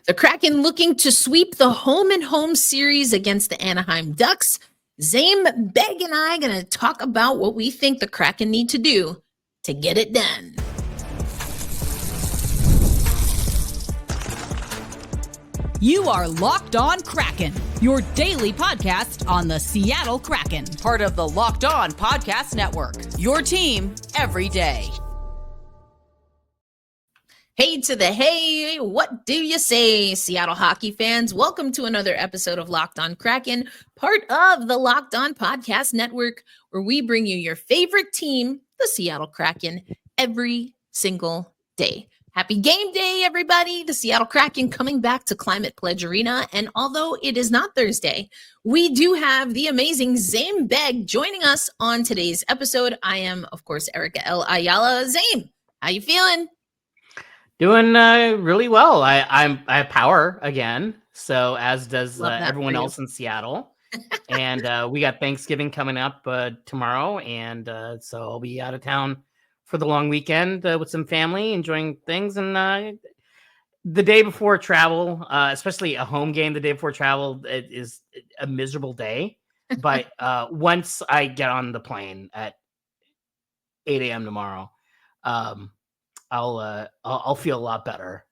The Kraken looking to sweep the home-and-home series against the Anaheim Ducks. Zaiem Beg and I are going to talk about what we think the Kraken need to do to get it done. You are Locked On Kraken, your daily podcast on the Seattle Kraken, part of the Locked On Podcast Network, your team every day. Hey to the hey, what do you say, Seattle hockey fans? Welcome to another episode of Locked On Kraken, part of the Locked On Podcast Network, where we bring you your favorite team, the Seattle Kraken, every single day. Happy game day, everybody. The Seattle Kraken coming back to Climate Pledge Arena. And although it is not Thursday, we do have the amazing Zaiem Beg joining us on today's episode. I am, of course, Erica L. Ayala. Zaiem, how you feeling? Doing really well. I have power again, so as does everyone else in Seattle. And we got Thanksgiving coming up tomorrow, and so I'll be out of town for the long weekend with some family, enjoying things. And the day before travel, especially a home game, the day before travel, it is a miserable day. But once I get on the plane at 8 a.m. tomorrow, I'll feel a lot better.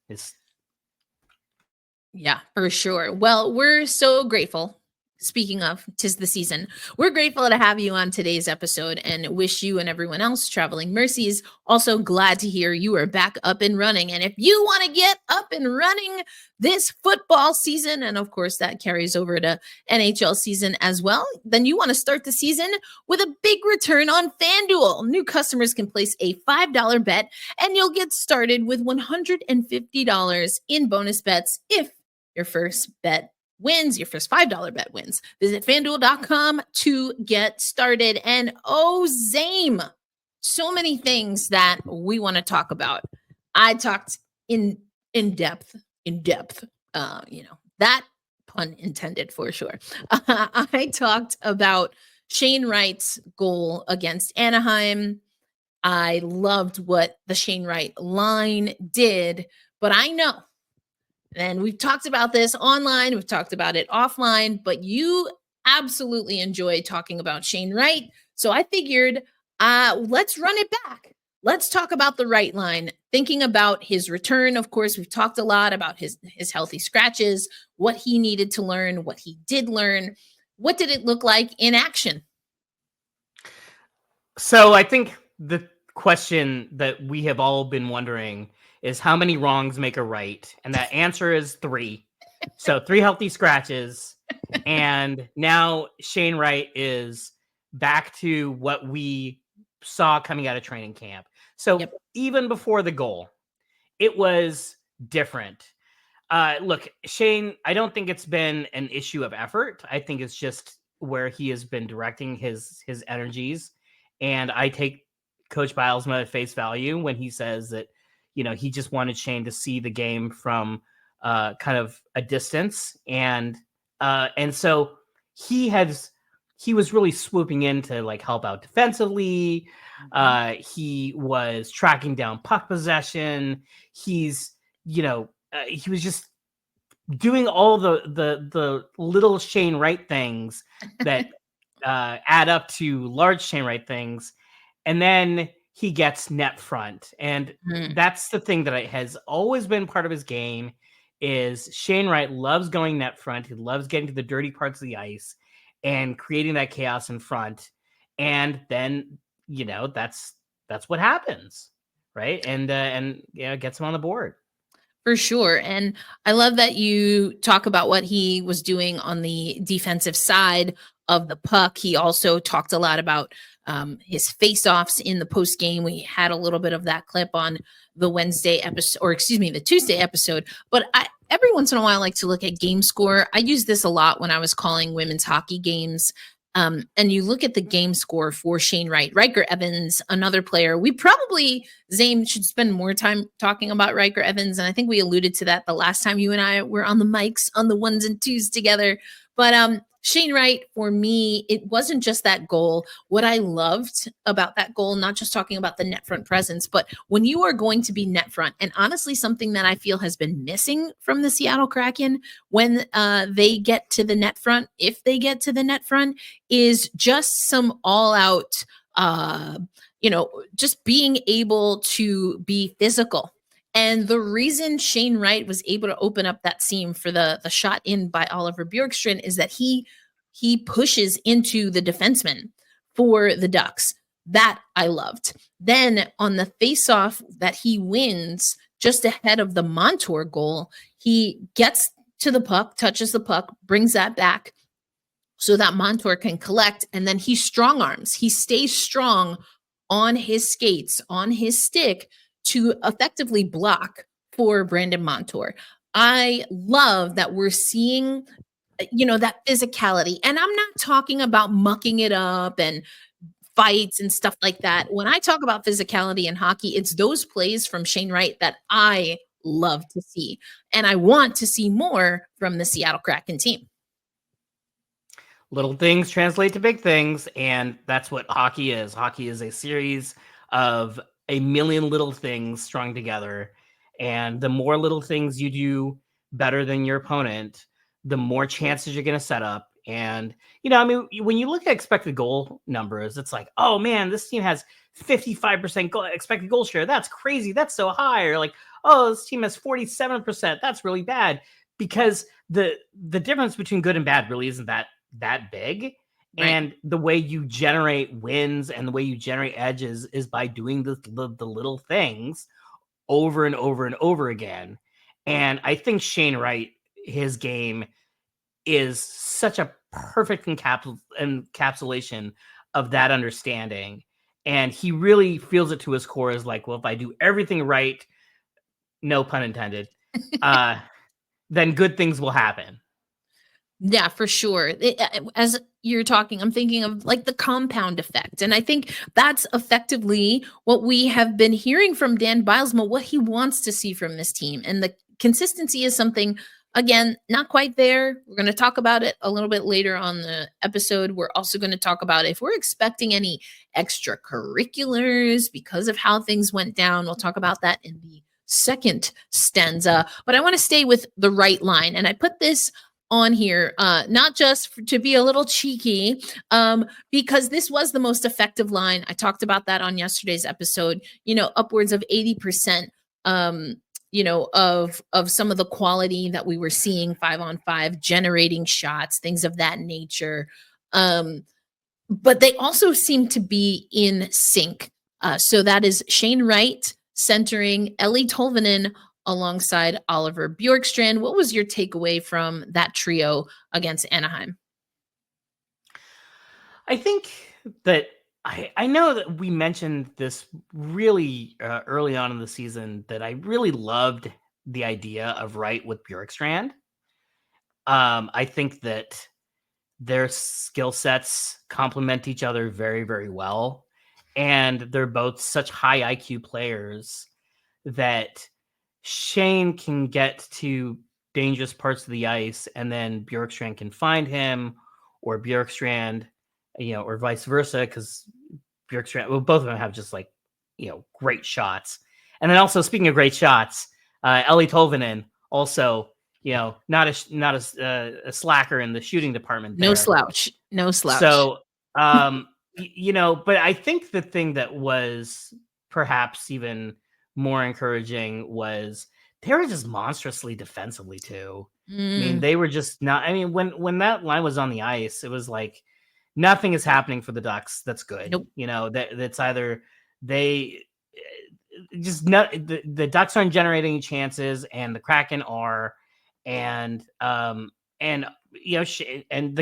Yeah, for sure. Well, we're so grateful. Speaking of, 'tis the season. We're grateful to have you on today's episode and wish you and everyone else traveling mercies. Also glad to hear you are back up and running. And if you want to get up and running this football season, and of course that carries over to NHL season as well, then you want to start the season with a big return on FanDuel. New customers can place a $5 bet and you'll get started with $150 in bonus bets if your first bet wins, your first $5 bet wins. Visit FanDuel.com to get started. And Zaiem, so many things that we want to talk about. I talked in depth, that pun intended for sure. I talked about Shane Wright's goal against Anaheim. I loved what the Shane Wright line did, but I know, and we've talked about this online, we've talked about it offline, but you absolutely enjoy talking about Shane Wright. So I figured, let's run it back. Let's talk about the Wright line, thinking about his return. Of course, we've talked a lot about his healthy scratches, what he needed to learn, what he did learn. What did it look like in action? So I think the question that we have all been wondering is how many wrongs make a right? And that answer is 3. So 3 healthy scratches. And now Shane Wright is back to what we saw coming out of training camp. So even before the goal, it was different. Look, Shane, I don't think it's been an issue of effort. I think it's just where he has been directing his energies. And I take Coach Bilesma at face value when he says that, he just wanted Shane to see the game from kind of a distance. And so he was really swooping in to help out defensively. He was tracking down puck possession. He was just doing all the little Shane Wright things that add up to large Shane Wright things. And then he gets net front. And that's the thing that has always been part of his game is Shane Wright loves going net front. He loves getting to the dirty parts of the ice and creating that chaos in front. And then, that's what happens. Right. And gets him on the board. For sure. And I love that you talk about what he was doing on the defensive side of the puck. He also talked a lot about his face-offs in the post game. We had a little bit of that clip on the Wednesday episode, the Tuesday episode. But every once in a while, I like to look at game score. I use this a lot when I was calling women's hockey games. And you look at the game score for Shane Wright, Riker Evans, another player. We probably, Zaiem, should spend more time talking about Riker Evans. And I think we alluded to that the last time you and I were on the mics on the 1s and 2s together. But Shane Wright, for me, it wasn't just that goal. What I loved about that goal, not just talking about the net front presence, but when you are going to be net front, and honestly, something that I feel has been missing from the Seattle Kraken when they get to the net front, if they get to the net front, is just some all out, just being able to be physical. And the reason Shane Wright was able to open up that seam for the shot in by Oliver Bjorkstrand is that he pushes into the defenseman for the Ducks. That I loved. Then on the faceoff that he wins just ahead of the Montour goal, he gets to the puck, touches the puck, brings that back so that Montour can collect, and then he strong arms. He stays strong on his skates, on his stick, to effectively block for Brandon Montour. I love that we're seeing, that physicality. And I'm not talking about mucking it up and fights and stuff like that. When I talk about physicality in hockey, it's those plays from Shane Wright that I love to see. And I want to see more from the Seattle Kraken team. Little things translate to big things, and that's what hockey is. Hockey is a series of a million little things strung together, and the more little things you do better than your opponent, the more chances you're going to set up. And when you look at expected goal numbers, it's like, oh man, this team has 55% expected goal share. That's crazy. That's so high. Or like, oh, this team has 47%. That's really bad. Because the difference between good and bad really isn't that big. Right. And the way you generate wins and the way you generate edges is by doing the little things over and over and over again. And I think Shane Wright, his game is such a perfect encapsulation of that understanding. And he really feels it to his core as like, well, if I do everything right, no pun intended, then good things will happen. Yeah, for sure. As you're talking, I'm thinking of like the compound effect. And I think that's effectively what we have been hearing from Dan Bilesma, what he wants to see from this team. And the consistency is something, again, not quite there. We're going to talk about it a little bit later on the episode. We're also going to talk about if we're expecting any extracurriculars because of how things went down. We'll talk about that in the second stanza. But I want to stay with the right line. And I put this on here, not just to be a little cheeky, because this was the most effective line. I talked about that on yesterday's episode, upwards of 80%, of some of the quality that we were seeing 5-on-5, generating shots, things of that nature. But they also seem to be in sync. So that is Shane Wright centering Eeli Tolvanen alongside Oliver Bjorkstrand. What was your takeaway from that trio against Anaheim? I think that I know that we mentioned this really early on in the season that I really loved the idea of Wright with Bjorkstrand. I think that their skill sets complement each other very, very well. And they're both such high IQ players that Shane can get to dangerous parts of the ice and then Bjorkstrand can find him, or Bjorkstrand, or vice versa, because Bjorkstrand, well, both of them have just like, great shots. And then also, speaking of great shots, Eeli Tolvanen also, not a slacker in the shooting department there. No slouch. So, but I think the thing that was perhaps even more encouraging was they were just monstrously defensively too. I mean, they were just not. I mean, when that line was on the ice, it was like nothing is happening for the Ducks. That's good. Nope. That's either they just not the Ducks aren't generating chances, and the Kraken are, and the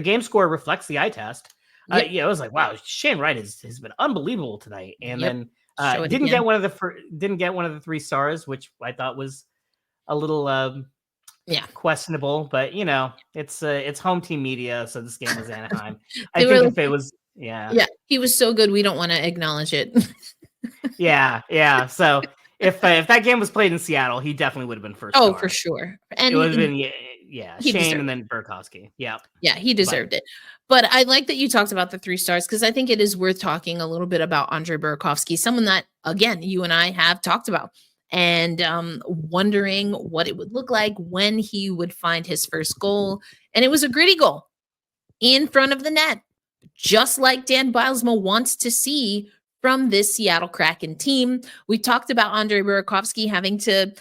game score reflects the eye test. Yep. It was like, wow, Shane Wright has been unbelievable tonight, and then. Didn't get one of the 3 stars, which I thought was a little questionable. But it's home team media, so this game was Anaheim. I think if it was, he was so good, we don't want to acknowledge it. yeah. So if that game was played in Seattle, he definitely would have been first. Oh, for sure. And it would have been he Shane deserved and then Burakovsky. Yeah. Yeah, he deserved it. But I like that you talked about the 3 stars because I think it is worth talking a little bit about Andrei Burakovsky, someone that, again, you and I have talked about, and wondering what it would look like when he would find his first goal. And it was a gritty goal in front of the net, just like Dan Bilesma wants to see from this Seattle Kraken team. We talked about Andrei Burakovsky having to,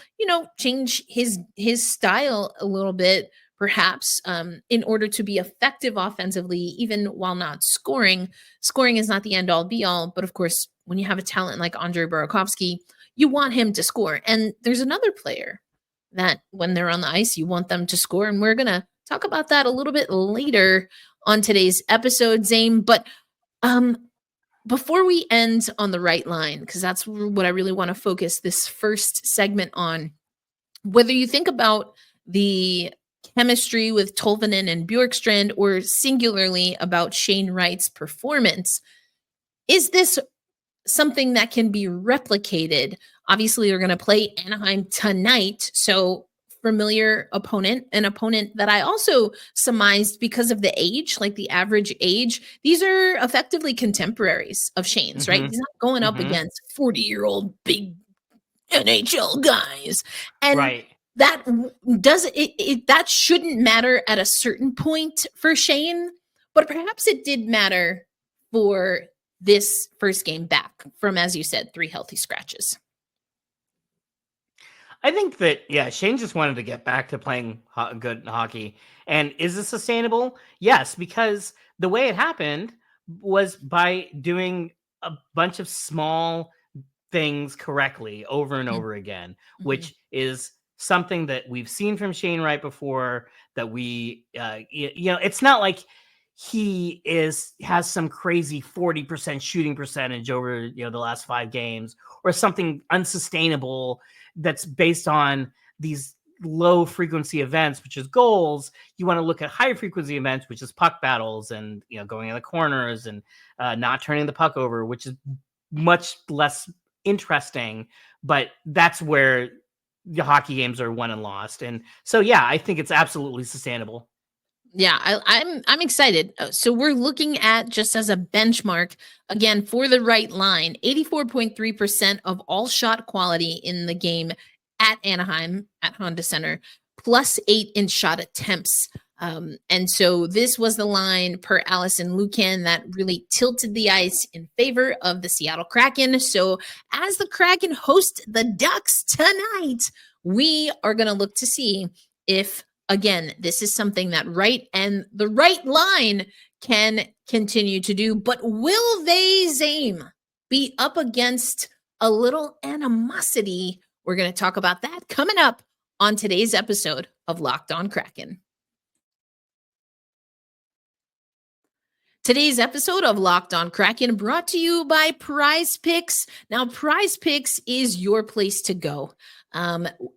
change his style a little bit, perhaps, in order to be effective offensively, even while not scoring. Scoring is not the end all be all, but of course, when you have a talent like Andrei Burakovsky, you want him to score. And there's another player that when they're on the ice, you want them to score. And we're going to talk about that a little bit later on today's episode, Zaiem. But before we end on the right line, because that's what I really want to focus this first segment on, whether you think about the chemistry with Tolvanen and Bjorkstrand or singularly about Shane Wright's performance, is this something that can be replicated? Obviously, they're going to play Anaheim tonight, so familiar opponent, an opponent that I also surmised because of the age, like the average age. These are effectively contemporaries of Shane's, right? He's not going up against 40-year-old big NHL guys. And right. That does it that shouldn't matter at a certain point for Shane, but perhaps it did matter for this first game back from, as you said, 3 healthy scratches. I think that, Shane just wanted to get back to playing good hockey. And is this sustainable? Yes, because the way it happened was by doing a bunch of small things correctly over and over again, which is something that we've seen from Shane Wright before, that we, it's not like he has some crazy 40% shooting percentage over, the last 5 games, or something unsustainable that's based on these low frequency events, which is goals. You want to look at high frequency events, which is puck battles and, going in the corners and not turning the puck over, which is much less interesting, but that's where the hockey games are won and lost. And so, I think it's absolutely sustainable. Yeah, I'm excited. So we're looking at, just as a benchmark, again, for the right line, 84.3% of all shot quality in the game at Anaheim, at Honda Center, +8 in shot attempts. And so this was the line per Allison Lucan that really tilted the ice in favor of the Seattle Kraken. So as the Kraken host the Ducks tonight, we are going to look to see if, again, this is something that Wright and the right line can continue to do. But will they, Zaiem, be up against a little animosity? We're going to talk about that coming up on today's episode of Locked On Kraken. Today's episode of Locked On Kraken brought to you by Prize Picks. Now, Prize Picks is your place to go.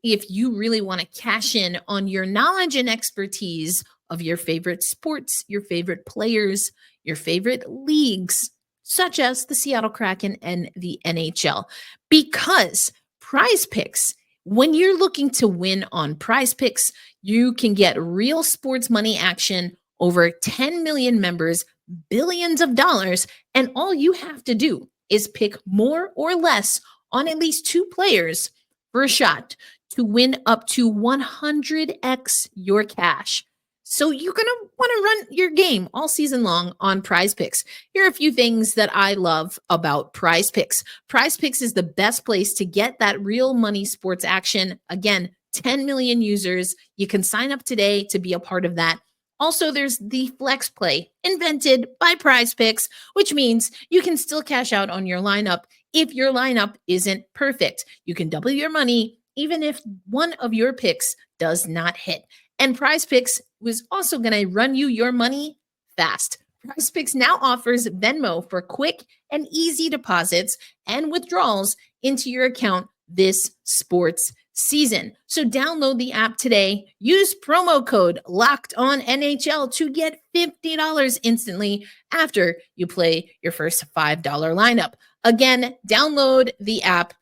If you really want to cash in on your knowledge and expertise of your favorite sports, your favorite players, your favorite leagues, such as the Seattle Kraken and the NHL. Because Prize Picks, when you're looking to win on Prize Picks, you can get real sports money action, over 10 million members, billions of dollars, and all you have to do is pick more or less on at least 2 players for a shot to win up to 100x your cash. So you're going to want to run your game all season long on Prize Picks. Here are a few things that I love about Prize Picks. Prize Picks is the best place to get that real money sports action. Again, 10 million users. You can sign up today to be a part of that. Also, there's the Flex Play, invented by Prize Picks, which means you can still cash out on your lineup if your lineup isn't perfect. You can double your money even if one of your picks does not hit. And Prize Picks was also going to run you your money fast. Prize Picks now offers Venmo for quick and easy deposits and withdrawals into your account this sports season. So download the app today. Use promo code LOCKEDONNHL to get $50 instantly after you play your first $5 lineup. Again, download the app.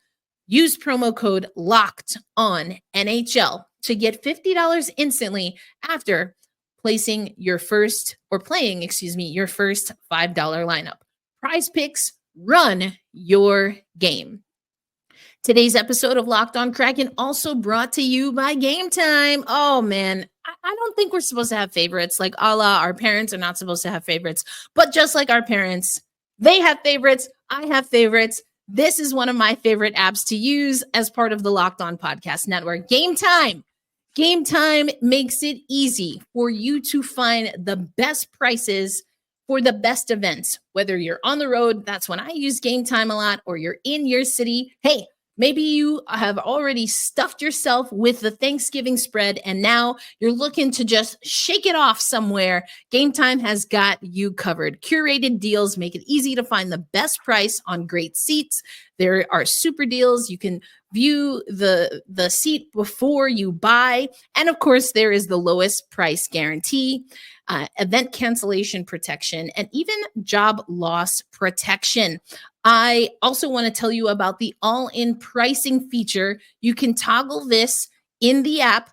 Use promo code LOCKEDONNHL to get $50 instantly after playing your first $5 lineup. Prize Picks, run your game. Today's episode of Locked On Kraken also brought to you by Game Time. Oh man, I don't think we're supposed to have favorites. Like our parents are not supposed to have favorites. But just like our parents, they have favorites. I have favorites. This is one of my favorite apps to use as part of the Locked On Podcast Network. Game Time. Game Time makes it easy for you to find the best prices for the best events. Whether you're on the road, that's when I use Game Time a lot, or you're in your city. Hey, maybe you have already stuffed yourself with the Thanksgiving spread and now you're looking to just shake it off somewhere. Game Time has got you covered. Curated deals make it easy to find the best price on great seats. There are super deals. You can view the seat before you buy. And of course, there is the lowest price guarantee, event cancellation protection, and even job loss protection. I also want to tell you about the all-in pricing feature. You can toggle this in the app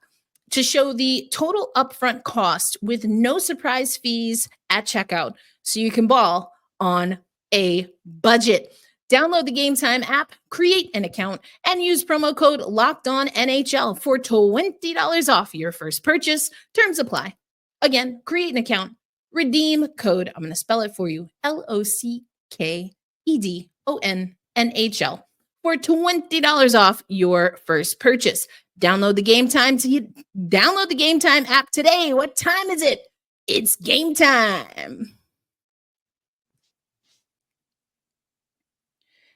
to show the total upfront cost with no surprise fees at checkout, so you can ball on a budget. Download the Game Time app, create an account, and use promo code LOCKEDONNHL for $20 off your first purchase. Terms apply. Again, create an account, redeem code, I'm going to spell it for you, LOCKEDONNHL for $20 off your first purchase. Download the Game Time app today. What time is it? It's game time.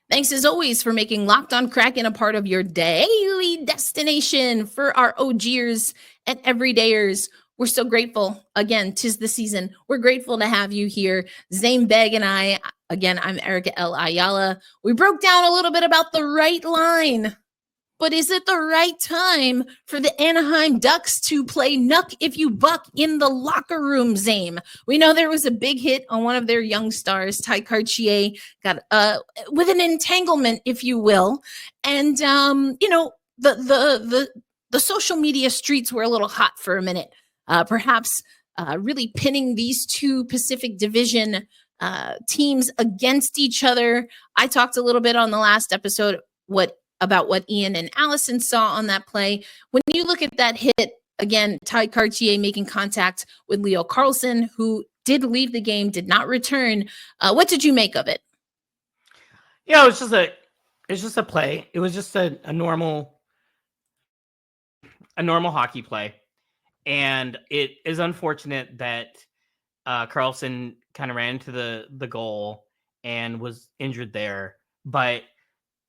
Thanks as always for making Locked On Kraken a part of your daily destination. For our OGers and everydayers, we're so grateful. Again, 'tis the season. We're grateful to have you here. Zaiem Beg and I, again, I'm Erica L. Ayala. We broke down a little bit about the right line. But is it the right time for the Anaheim Ducks to play Nuck If You Buck in the locker room, Zaiem? We know there was a big hit on one of their young stars, Ty Cartier, got with an entanglement, if you will. And, the social media streets were a little hot for a minute, perhaps really pinning these two Pacific Division teams against each other. I talked a little bit on the last episode about what Ian and Allison saw on that play. When you look at that hit, again, Ty Cartier making contact with Leo Carlsson, who did leave the game, did not return. What did you make of it? Yeah, it's just a play. It was just a normal hockey play. And it is unfortunate that Carlsson kind of ran into the goal and was injured there. But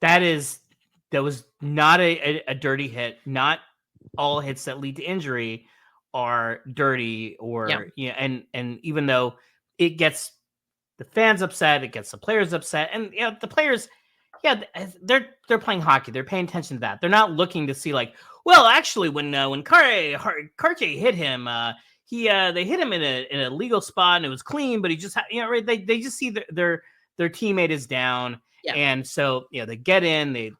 that was not a dirty hit. Not all hits that lead to injury are dirty and even though it gets the fans upset, it gets the players upset. And the players, they're playing hockey. They're paying attention to that. They're not looking to see like, well, actually when Cartier hit him, they hit him in a legal spot and it was clean, but he just right. They just see their teammate is down. Yeah. And so, they get in, they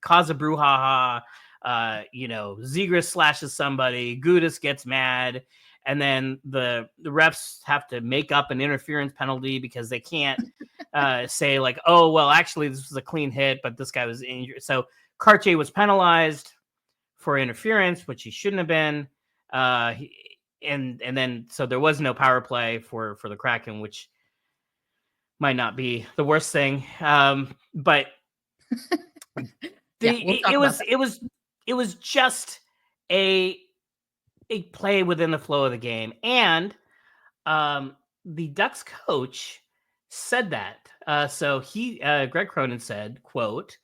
cause a brouhaha, Zegras slashes somebody, Gudas gets mad, and then the refs have to make up an interference penalty because they can't say like, oh, well, actually this was a clean hit, but this guy was injured. So Cartier was penalized for interference, which he shouldn't have been. And then, so there was no power play for the Kraken, which might not be the worst thing. But it was just a play within the flow of the game. And the Ducks coach said that. So Greg Cronin said, quote,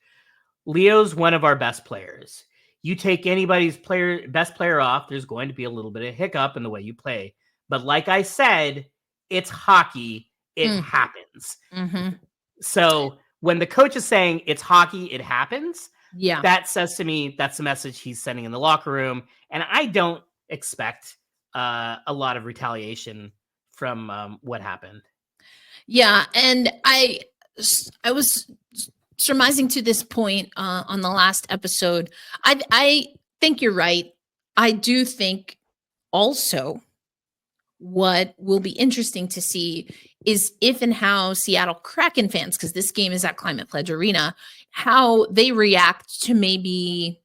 "Leo's one of our best players. You take anybody's best player off, there's going to be a little bit of hiccup in the way you play. But like I said, it's hockey. It happens." Mm-hmm. So when the coach is saying it's hockey, it happens. Yeah, that says to me that's the message he's sending in the locker room. And I don't expect a lot of retaliation from what happened. Yeah, and I was surmising to this point on the last episode. I think you're right. I do think also what will be interesting to see is if and how Seattle Kraken fans, because this game is at Climate Pledge Arena, how they react to maybe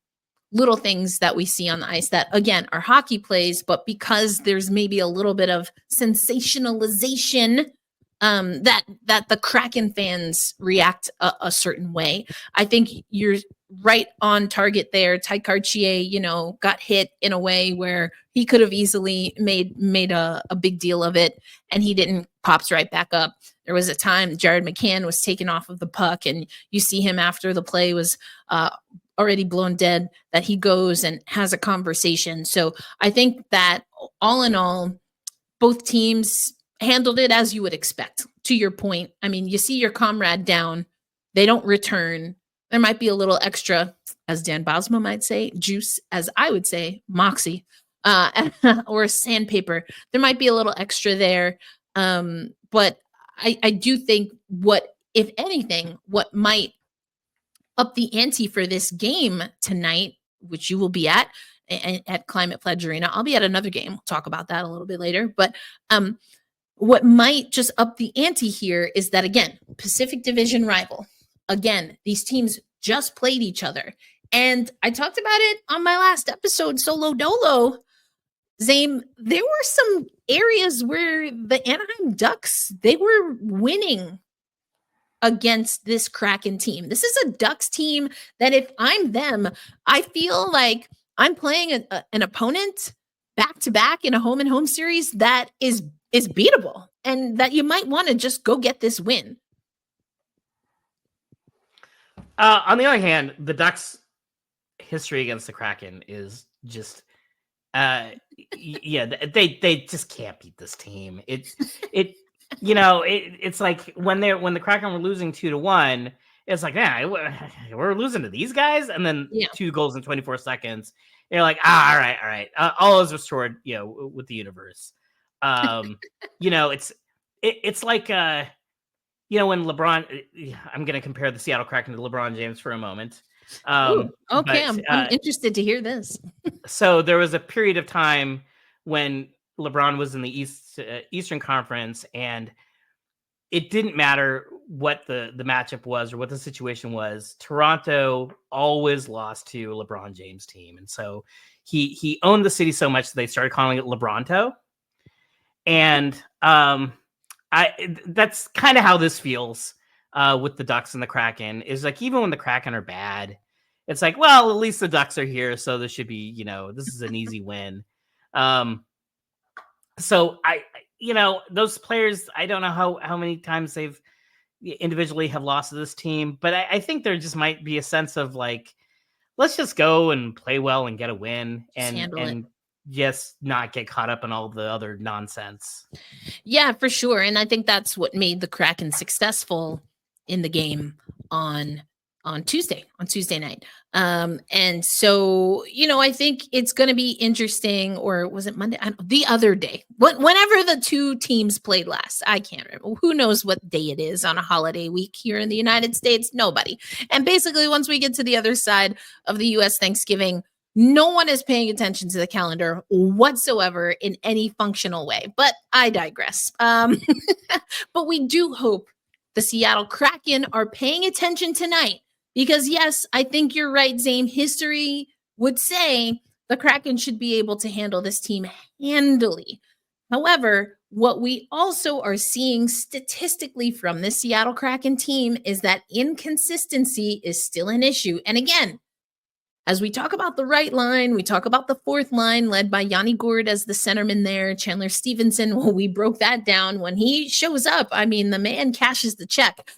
little things that we see on the ice that, again, are hockey plays, but because there's maybe a little bit of sensationalization, that the Kraken fans react a certain way. I think you're right on target there. Ty Cartier, got hit in a way where he could have easily made a big deal of it, and he didn't. Pops right back up. There was a time Jared McCann was taken off of the puck, and you see him after the play was already blown dead, that he goes and has a conversation. So I think that all in all, both teams handled it as you would expect. To your point, I mean, you see your comrade down, they don't return. There might be a little extra, as Dan Bosma might say, juice, as I would say, moxie, or sandpaper. There might be a little extra there. But I do think if anything, what might up the ante for this game tonight, which you will be at Climate Pledge Arena. I'll be at another game. We'll talk about that a little bit later. But what might just up the ante here is that, again, Pacific Division rival. Again, these teams just played each other. And I talked about it on my last episode, Solo Dolo. Zaiem, there were some areas where the Anaheim Ducks, they were winning against this Kraken team. This is a Ducks team that if I'm them, I feel like I'm playing an opponent back-to-back in a home-and-home series that is beatable, and that you might want to just go get this win. On the other hand, the Ducks' history against the Kraken is just, they just can't beat this team. It's like when the Kraken were losing 2-1, it's like, we're losing to these guys, and then 2 goals in 24 seconds. You're like, all right, all is restored, with the universe. It's like, when LeBron. I'm going to compare the Seattle Kraken to LeBron James for a moment. Okay, but, I'm interested to hear this. So there was a period of time when LeBron was in the Eastern Conference, and it didn't matter what the matchup was or what the situation was. Toronto always lost to a LeBron James team. And so he owned the city so much that they started calling it LeBronto. And that's kind of how this feels with the Ducks and the Kraken. Is like, even when the Kraken are bad, it's like, well, at least the Ducks are here, so this should be, this is an easy win. So those players, I don't know how many times they've individually have lost to this team, but I think there just might be a sense of like, let's just go and play well and get a win and just not get caught up in all the other nonsense. Yeah, for sure. And I think that's what made the Kraken successful in the game on Tuesday night. And so, I think it's going to be interesting, or was it Monday? The other day, whenever the two teams played last, I can't remember. Who knows what day it is on a holiday week here in the United States? Nobody. And basically, once we get to the other side of the U.S. Thanksgiving, no one is paying attention to the calendar whatsoever in any functional way. But I digress. But we do hope the Seattle Kraken are paying attention tonight. Because, yes, I think you're right, Zaiem. History would say the Kraken should be able to handle this team handily. However, what we also are seeing statistically from this Seattle Kraken team is that inconsistency is still an issue. And again, as we talk about the right line, we talk about the fourth line led by Yanni Gourde as the centerman there, Chandler Stevenson. Well, we broke that down. When he shows up, I mean, the man cashes the check.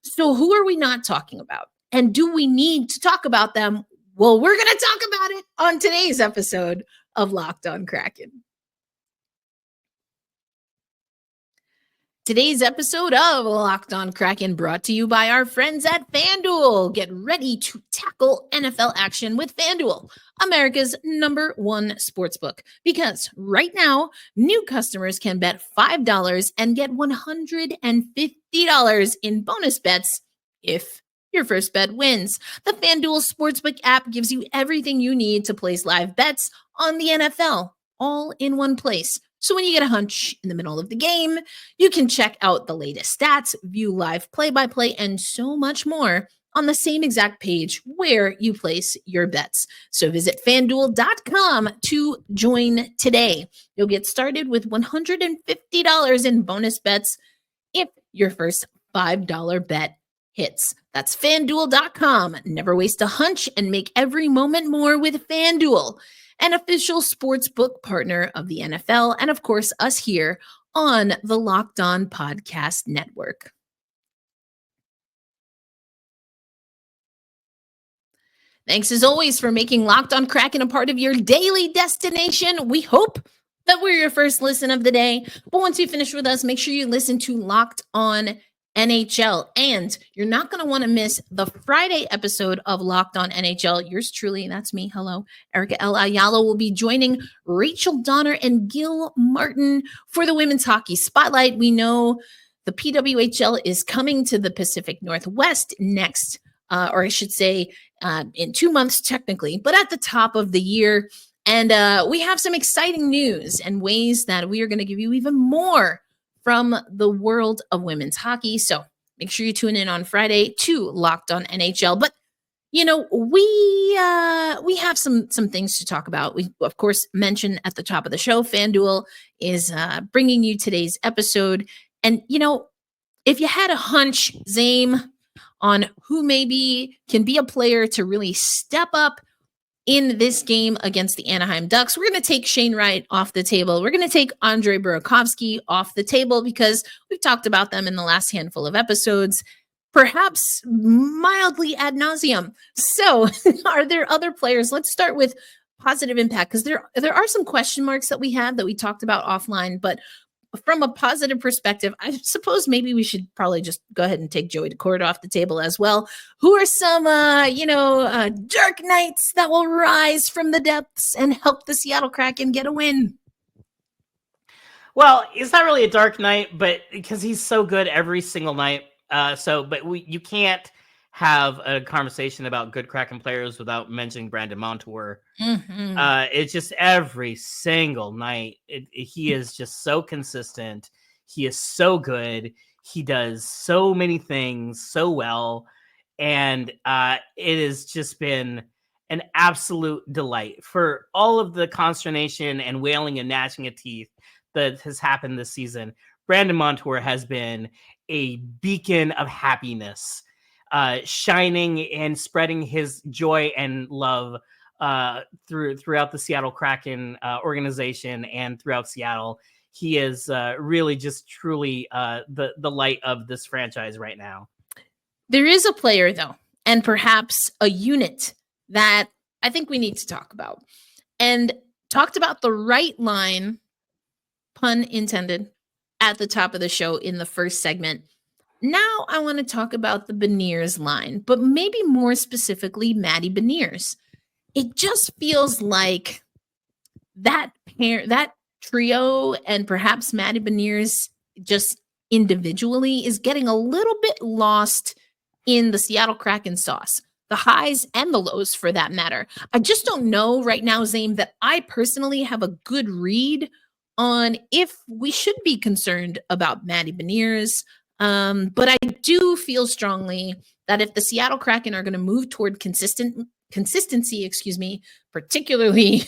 So who are we not talking about? And do we need to talk about them? Well, we're going to talk about it on today's episode of Locked On Kraken. Today's episode of Locked On Kraken brought to you by our friends at FanDuel. Get ready to tackle NFL action with FanDuel, America's #1 sportsbook. Because right now, new customers can bet $5 and get $150 in bonus bets if your first bet wins. The FanDuel Sportsbook app gives you everything you need to place live bets on the NFL, all in one place. So when you get a hunch in the middle of the game, you can check out the latest stats, view live play-by-play, and so much more on the same exact page where you place your bets. So visit FanDuel.com to join today. You'll get started with $150 in bonus bets if your first $5 bet hits. That's FanDuel.com. Never waste a hunch and make every moment more with FanDuel, an official sportsbook partner of the NFL, and of course, us here on the Locked On Podcast Network. Thanks as always for making Locked On Kraken a part of your daily destination. We hope that we're your first listen of the day. But once you finish with us, make sure you listen to Locked On NHL. And you're not going to want to miss the Friday episode of Locked On NHL. Yours truly, that's me. Hello. Erica L. Ayala will be joining Rachel Donner and Gil Martin for the Women's Hockey Spotlight. We know the PWHL is coming to the Pacific Northwest next, or I should say in 2 months technically, but at the top of the year. And we have some exciting news and ways that we are going to give you even more from the world of women's hockey. So make sure you tune in on Friday to Locked On NHL. But, you know, we have some things to talk about. We, of course, mentioned at the top of the show, FanDuel is bringing you today's episode. And, you know, if you had a hunch, Zaiem, on who maybe can be a player to really step up in this game against the Anaheim Ducks, we're going to take Shane Wright off the table. We're going to take Andre Burakovsky off the table because we've talked about them in the last handful of episodes, perhaps mildly ad nauseum. So are there other players? Let's start with positive impact, because there are some question marks that we had that we talked about offline, but from a positive perspective, I suppose maybe we should probably just go ahead and take Joey Daccord off the table as well. Who are some, dark knights that will rise from the depths and help the Seattle Kraken get a win? Well, he's not really a dark knight, but because he's so good every single night. You can't have a conversation about good Kraken players without mentioning Brandon Montour. Mm-hmm. It's just every single night. He is just so consistent. He is so good. He does so many things so well. And it has just been an absolute delight for all of the consternation and wailing and gnashing of teeth that has happened this season. Brandon Montour has been a beacon of happiness, shining and spreading his joy and love throughout the Seattle Kraken organization and throughout Seattle. He is really just truly the light of this franchise right now. There is a player, though, and perhaps a unit that I think we need to talk about. And talked about the right line, pun intended, at the top of the show in the first segment. Now I want to talk about the Beniers line, but maybe more specifically, Matty Beniers. It just feels like that pair, that trio, and perhaps Matty Beniers just individually is getting a little bit lost in the Seattle Kraken sauce, the highs and the lows for that matter. I just don't know right now, Zaiem, that I personally have a good read on if we should be concerned about Matty Beniers. But I do feel strongly that if the Seattle Kraken are going to move toward consistency, particularly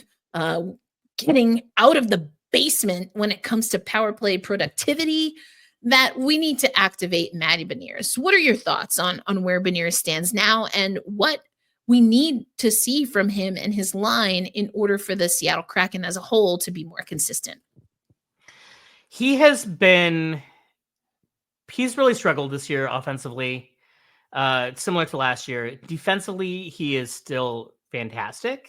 getting out of the basement when it comes to power play productivity, that we need to activate Matty Beniers. What are your thoughts on where Beniers stands now and what we need to see from him and his line in order for the Seattle Kraken as a whole to be more consistent? He's really struggled this year offensively, similar to last year. Defensively, he is still fantastic,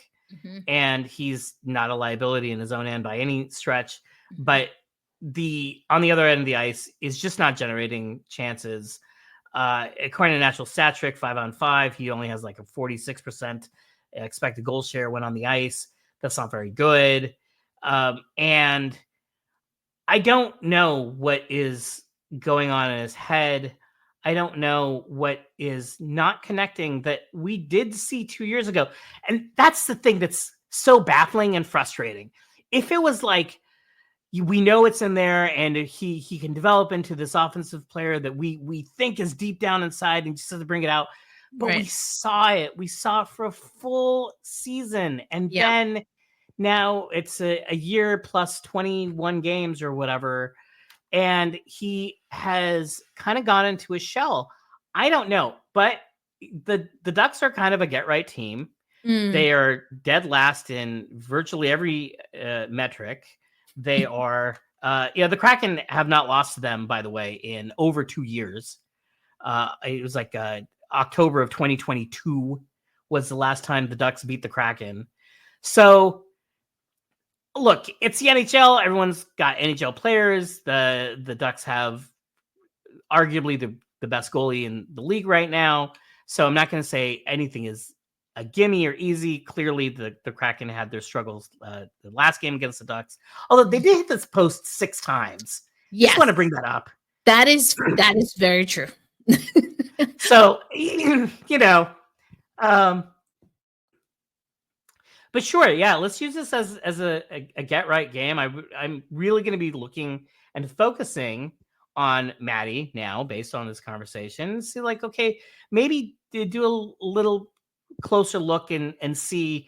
and he's not a liability in his own end by any stretch. But on the other end of the ice is just not generating chances. According to Natural Stat Trick, 5-on-5, he only has like a 46% expected goal share when on the ice. That's not very good. And I don't know what is going on in his head. I don't know what is not connecting that we did see 2 years ago. And that's the thing that's so baffling and frustrating. If it was like, we know it's in there and he can develop into this offensive player that we think is deep down inside and just has to bring it out. But we saw it. We saw it for a full season. And then now it's a year plus 21 games or whatever. And he has kind of gone into a shell. I don't know, but the Ducks are kind of a get right team. They are dead last in virtually every metric. They are, the Kraken have not lost to them, by the way, in over 2 years. It was like October of 2022 was the last time the Ducks beat the Kraken. So, look, it's the NHL. Everyone's got NHL players. The Ducks have arguably the best goalie in the league right now. So I'm not going to say anything is a gimme or easy. Clearly, the Kraken had their struggles the last game against the Ducks. Although they did hit this post 6 times. Yes. Just want to bring that up. That is very true. So, but sure, yeah, let's use this as a get right game. I'm really going to be looking and focusing on Matty now based on this conversation. See, like, okay, maybe do a little closer look and see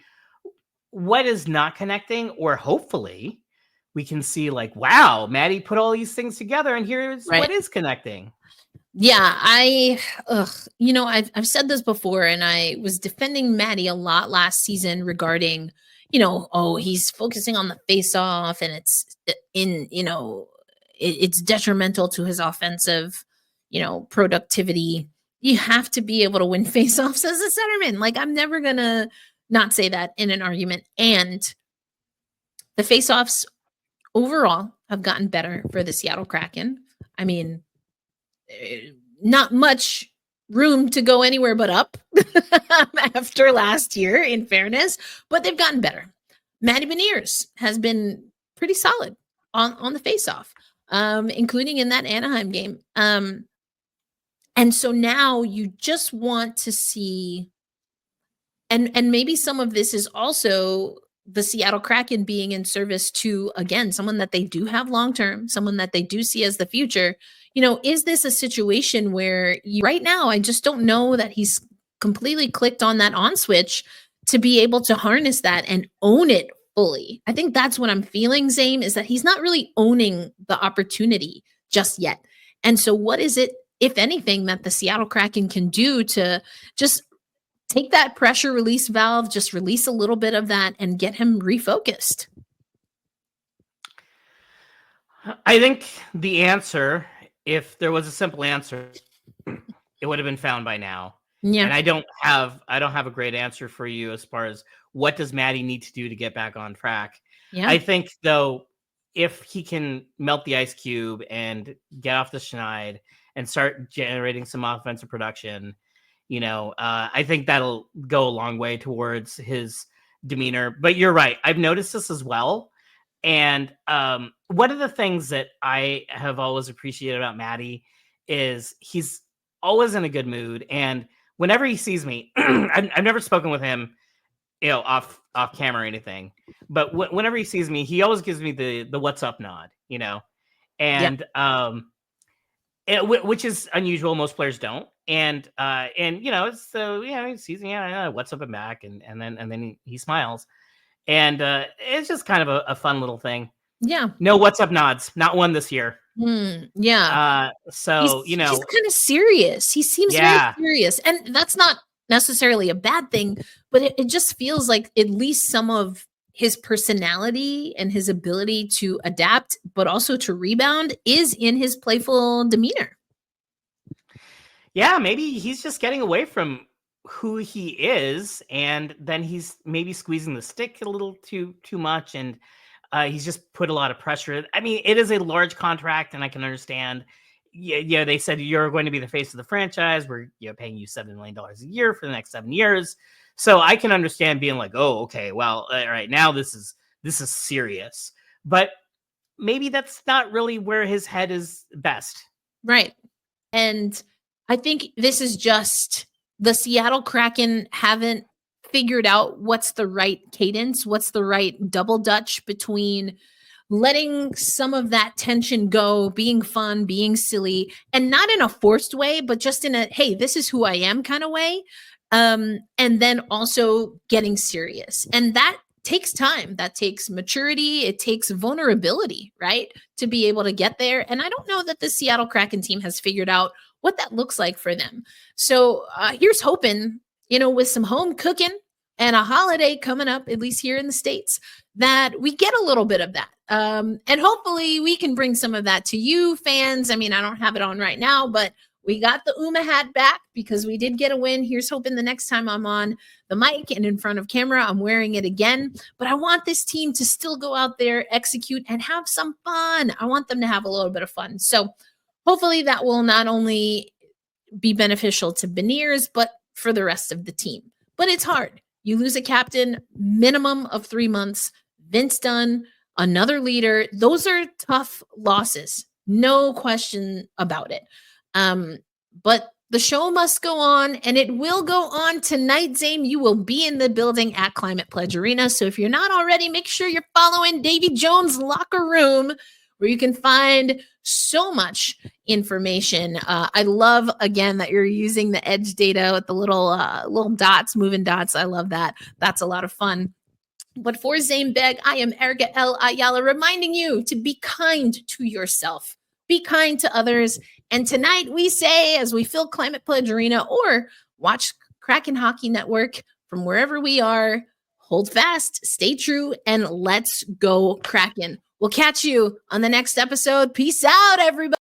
what is not connecting, or hopefully we can see like, wow, Matty put all these things together and here's what is connecting. Yeah, I've said this before, and I was defending Matty a lot last season regarding, he's focusing on the face-off and it's detrimental to his offensive, productivity. You have to be able to win face-offs as a centerman. Like, I'm never gonna not say that in an argument. And the face-offs overall have gotten better for the Seattle Kraken. I mean, not much room to go anywhere but up after last year, in fairness, but they've gotten better. Matty Beniers has been pretty solid on the face-off, including in that Anaheim game. And so now you just want to see, and maybe some of this is also the Seattle Kraken being in service to, again, someone that they do have long-term, someone that they do see as the future. Is this a situation where right now, I just don't know that he's completely clicked on that on switch to be able to harness that and own it fully. I think that's what I'm feeling, Zaiem, is that he's not really owning the opportunity just yet. And so what is it, if anything, that the Seattle Kraken can do to just take that pressure release valve, just release a little bit of that and get him refocused? I think the answer, if there was a simple answer, it would have been found by now. Yeah. And I don't have a great answer for you as far as what does Matty need to do to get back on track. Yeah. I think, though, if he can melt the ice cube and get off the schneid and start generating some offensive production, I think that'll go a long way towards his demeanor. But you're right. I've noticed this as well. And one of the things that I have always appreciated about Matty is he's always in a good mood. And whenever he sees me, I've never spoken with him, off camera or anything. But whenever he sees me, he always gives me the what's up nod, and which is unusual. Most players don't. And so he sees me, what's up and back, and then he smiles. And it's just kind of a fun little thing. Yeah. No what's up nods. Not one this year. Yeah. So, he's kind of serious. He seems very serious. And that's not necessarily a bad thing, but it just feels like at least some of his personality and his ability to adapt, but also to rebound, is in his playful demeanor. Yeah, maybe he's just getting away from who he is, and then he's maybe squeezing the stick a little too much, and he's just put a lot of pressure. I mean, it is a large contract, and I can understand. Yeah, they said you're going to be the face of the franchise. We're paying you $7 million a year for the next 7 years. So I can understand being like, oh, okay, well, all right, now this is serious. But maybe that's not really where his head is best. Right. And I think this is just the Seattle Kraken haven't figured out what's the right cadence, what's the right double dutch between letting some of that tension go, being fun, being silly, and not in a forced way, but just in a, hey, this is who I am kind of way. And then also getting serious. And that takes time. That takes maturity. It takes vulnerability, right? To be able to get there. And I don't know that the Seattle Kraken team has figured out what that looks like for them. So here's hoping, with some home cooking and a holiday coming up, at least here in the States, that we get a little bit of that. And hopefully we can bring some of that to you fans. I mean, I don't have it on right now, but we got the UMA hat back because we did get a win. Here's hoping the next time I'm on the mic and in front of camera, I'm wearing it again. But I want this team to still go out there, execute, and have some fun. I want them to have a little bit of fun. So hopefully that will not only be beneficial to Beniers, but for the rest of the team. But it's hard. You lose a captain, minimum of 3 months. Vince Dunn, another leader. Those are tough losses. No question about it. But the show must go on, and it will go on tonight. Zaiem, you will be in the building at Climate Pledge Arena. So if you're not already, make sure you're following Davy Jones' Locker Room, where you can find so much information. I love, again, that you're using the edge data with the little dots, moving dots. I love that. That's a lot of fun. But for Zaiem Beg, I am Erica L. Ayala, reminding you to be kind to yourself, be kind to others. And tonight we say, as we fill Climate Pledge Arena or watch Kraken Hockey Network from wherever we are, hold fast, stay true, and let's go Kraken. We'll catch you on the next episode. Peace out, everybody.